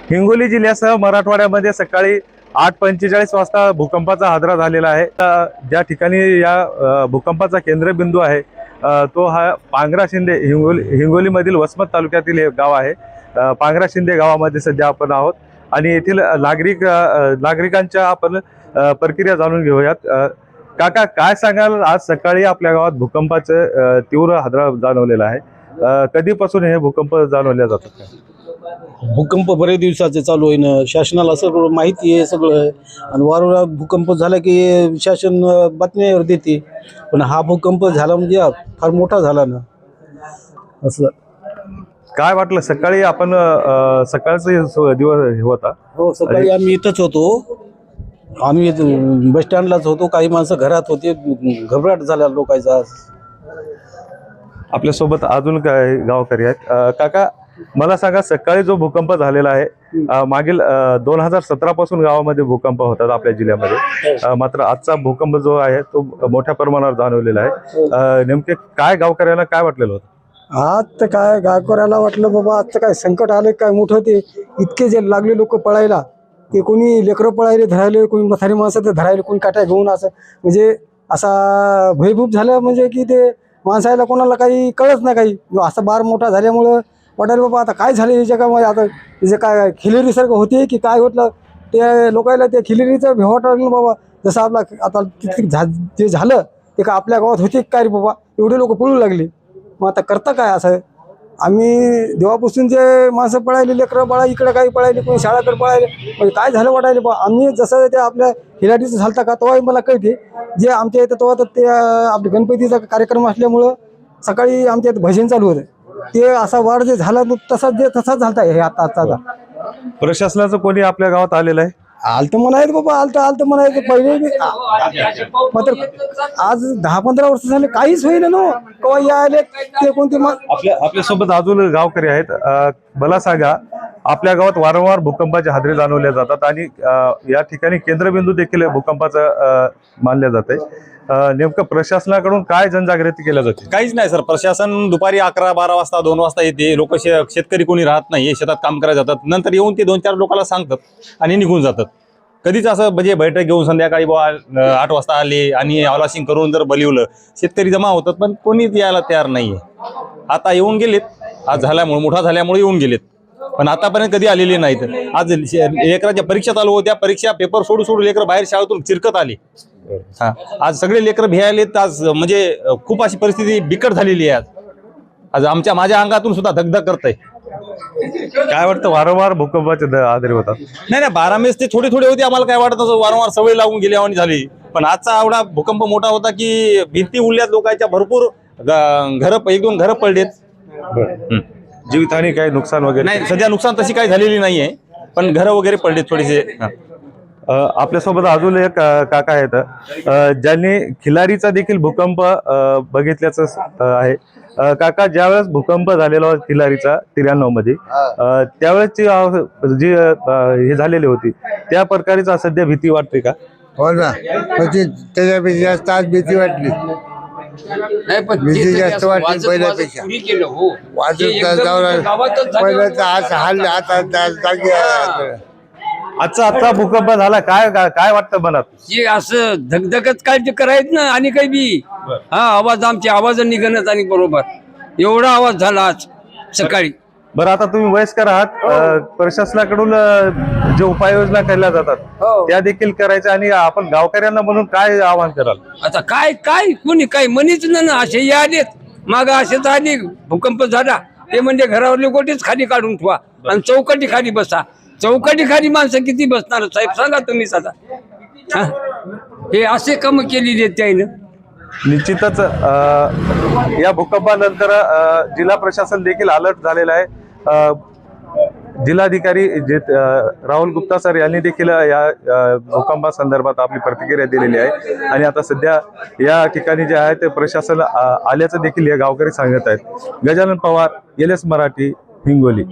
हिंगोली जिल्ह्यासह मराठवाड्यामध्ये सकाळी 8:45 वाजता भूकंपाचा हादरा झालेला आहे। ज्या ठिकाणी या भूकंपाचा केंद्रबिंदू आहे तो हा पांगरा शिंदे हिंगोलीमधील वसमत तालुक्यातील हे गाव आहे। पांगरा शिंदे गावामध्ये सध्या आपण आहोत आणि येथील नागरिकांच्या आपण प्रक्रिया जाणून घेऊयात। काका, काय सांगाल, आज सकाळी आपल्या गावात भूकंपाचे तीव्र हादरा जाणवलेला आहे। कधीपासून हे भूकंप जाणवले जातात? भूकंप बरेच दिवसाचे चालू आहे ना, शासनाला सगळं माहिती आहे सगळं, आणि वारंवार भूकंप झाला की शासन बातम्यावर देते, पण हा भूकंप झाला म्हणजे फार मोठा झाला ना। असं काय वाटलं सकाळी? आपण सकाळचा दिवस होता? हो, सकाळी आम्ही इथंच होतो, आम्ही बस स्टँडलाच होतो, काही माणसं घरात होते, घबराट झाला लोकांचा। आपल्यासोबत अजून काय गावकरी आहेत? काका, मला सांगा, सकाळी जो भूकंप झालेला आहे, मागील 2017 पासून गावामध्ये भूकंप होतात आपल्या जिल्ह्यामध्ये, मात्र आजचा भूकंप जो आहे तो मोठ्या प्रमाणावर जाणवलेला आहे। नेमके काय गावकऱ्यांना काय वाटलेलं होतं? आज तर काय गायकवाड्याला वाटलं बाबा, आज तर काय संकट आले, काय मोठं ते इतके जे लागले लोक पळायला, ते कोणी लेकरं पळायले धरायले, कोणी म्हातारी माणसं ते धरायले, कोणी काट्या घेऊन, असं म्हणजे असा भयभूत झालं, म्हणजे की ते माणसाला कोणाला काही कळत नाही काही। असं बार मोठा झाल्यामुळं वाटायला बाबा आता काय झालं या जगामध्ये, आता जे काय खिलेरीसारखं होते की काय होतं, ते लोकांना ते खिलेरीचं भेवाट लागलं बाबा। जसं आपला आता जे झालं ते का आपल्या गावात होते काय रे बाबा, एवढे लोक पळू लागले। मग आता करता काय असं? आम्ही देवापासून जे माणसं पळायले, लेकरं बाळा इकडे काही पळायले, कोणी शाळाकडे पळायले, म्हणजे काय झालं वाटायले बा। आम्ही जसं ते आपल्या हिराटीचं झालता का तेव्हाही मला कळते, जे आमच्या इथं तेव्हा तर ते आपल्या गणपतीचा कार्यक्रम असल्यामुळं सकाळी आमच्या इथं भजन चालू होतं, ते असा वाढ जे झाला तसाच झालता हे आता। प्रशासनाचं कोणी आपल्या गावात आलेलं आहे? आलतं म्हणायचं बाबा, आलतं म्हणायचं पहिले बी, मात्र आज 10-15 वर्ष झाले काहीच होईना ना। केव्हा या आले ते कोणते आपल्यासोबत अजून गावकरी आहेत। मला सांगा, आपल्या गावात वारंवार भूकंपाचे हादरे जाणवले जातात आणि या ठिकाणी केंद्रबिंदू देखील भूकंपाचं मानले जाते। नेमकं प्रशासनाकडून काय जनजागृती केल्या जाते? काहीच नाही सर, प्रशासन दुपारी 11-12 वाजता 2 वाजता येते, लोक शेतकरी कोणी राहत नाही, शेतात काम करायला जातात, नंतर येऊन ते 2-4 लोकांना सांगतात आणि निघून जातात। कधीच असं म्हणजे बैठक घेऊन संध्याकाळी 8 वाजता आले आणि अवलाशिंग करून जर बोलवलं, शेतकरी जमा होतात, पण कोणीच यायला तयार नाहीये। आता येऊन गेलेत, आज झाल्यामुळे मोठा झाल्यामुळे येऊन गेलेत, पण आतापर्यंत कधी आलेले नाहीत। आज लेकराच्या परीक्षा चालू होत्या, परीक्षा पेपर सोडून लेकर बाहेर शाळेतून चिरकत आले। आज सगळे लेकर भियालेत, आज म्हणजे खूप अशी परिस्थिती बिकट झालेली आहे। आज माझ्या अंगातून सुद्धा धगधग करतंय। काय वाटतं, वारंवार भूकंपाचे हादरे होतात? नाही, 12 मेस ते थोडी होती, आम्हाला काय वाटत नव्हतं, वारंवार सवय लागून गेली आणि झाली, पण आजचा एवढा भूकंप मोठा होता की भिंती उडल्यात, लोकांच्या भरपूर घरं, 1-2 घरं पडलेत। जीवितहानी काही नुकसान वगैरे नाही, सध्या नुकसान तशी काही झालेली नाहीये, पण घरं वगैरे पडलेत थोडेसे। आपल्यासोबत अजून एक काका आहेत ज्यांनी खिलारीचा देखील भूकंप बघितल्याचं आहे। काका, ज्यावेळेस भूकंप झालेला होता खिलारीचा 93 मध्ये, त्यावेळेसची जी हे झालेली होती, त्या प्रकारेच सध्या भीती वाटते का? हो ना, त्याच्यापेक्षा जास्त आज भीती वाटली, भीती जास्त वाटली पहिल्यापेक्षा। पहिलं तर आज हाल, आता जागी आजचा भूकंप झाला, काय वाटतं मनात? जे असं धगधगच काय ते करायचं ना, आणि काही बी आवाज, आमचे आवाज निघणच, आणि बरोबर एवढा आवाज झाला आज सकाळी। बरं, आता तुम्ही वयस्कर आहात, प्रशासनाकडून जे उपाययोजना केल्या जातात त्या देखील करायच्या, आणि आपण गावकऱ्यांना म्हणून काय आवाहन कराल? आता काय कोणी काही म्हणीच ना, असे आलेत माग, असेच आले, भूकंप झाला ते म्हणजे घरावरले गोटेच खाली काढून ठेवा आणि चौकटी खाली बसा। चौकटी खाली माणसं किती बसणार साहेब, सांगा तुम्हीच आता। हे असे काम केलेली आहेत त्यानं। निश्चितच या भूकंपानंतर जिल्हा प्रशासन देखील अलर्ट झालेलं आहे। जिल्हाधिकारी राहुल गुप्ता सर यांनी देखील या भूकंपासंदर्भात आपली प्रतिक्रिया दिलेली आहे, आणि आता सध्या या ठिकाणी जे आहे ते प्रशासन आल्याचं देखील हे गावकरी सांगत आहेत। गजानन पवार, LS मराठी, हिंगोली।